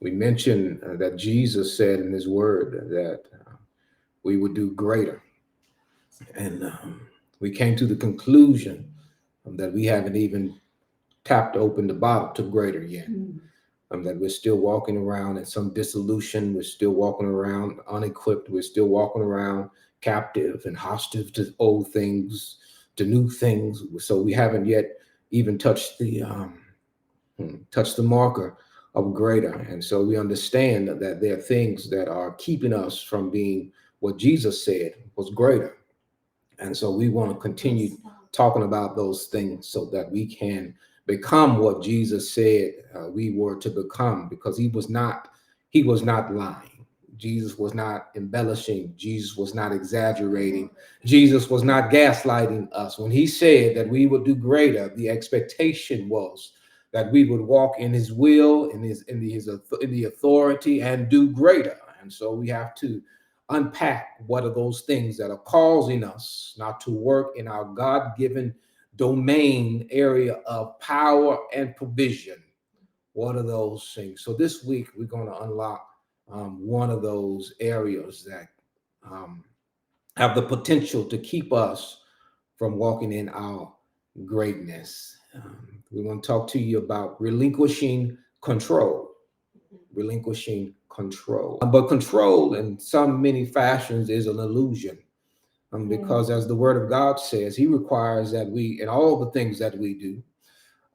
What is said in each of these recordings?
We mentioned that Jesus said in his word that we would do greater. And we came to the conclusion that we haven't even tapped open the bottle to greater yet. That we're still walking around in some dissolution. We're still walking around unequipped. We're still walking around captive and hostage to old things, to new things. So we haven't yet even touched the marker of greater. And so we understand that there are things that are keeping us from being what Jesus said was greater. And so we want to continue talking about those things so that we can become what Jesus said we were to become, because he was not lying. Jesus was not embellishing. Jesus was not exaggerating. Jesus was not gaslighting us. When he said that we would do greater, the expectation was that we would walk in his will, in the authority, and do greater. And so we have to unpack what are those things that are causing us not to work in our God-given domain area of power and provision. What are those things? So this week we're going to unlock one of those areas that have the potential to keep us from walking in our greatness. We want to talk to you about relinquishing control. Relinquishing control. But control in many fashions is an illusion. Because as the word of God says, he requires that we, in all the things that we do,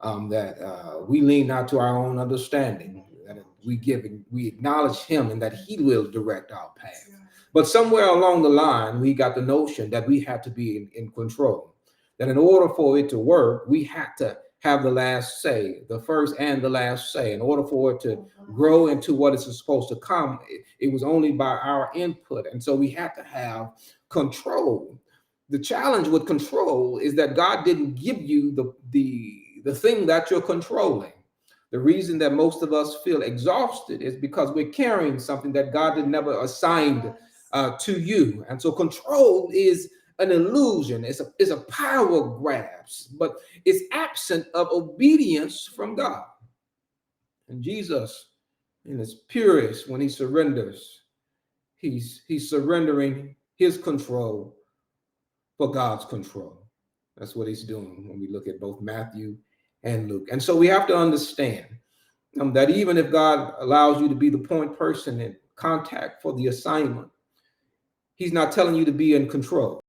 that we lean not to our own understanding, that we acknowledge him and that he will direct our path. But somewhere along the line, we got the notion that we had to be in control, that in order for it to work, we had to have the last say, the first and the last say. In order for it to grow into what it's supposed to come, it was only by our input. And so we had to have control. The challenge with control is that God didn't give you the thing that you're controlling. The reason that most of us feel exhausted is because we're carrying something that God had never assigned to you. And so control is an illusion. It's a power grasp, but it's absent of obedience from God. And Jesus, in his purest, when he surrenders, he's surrendering his control for God's control. That's what he's doing when we look at both Matthew and Luke. And so we have to understand that even if God allows you to be the point person in contact for the assignment, he's not telling you to be in control.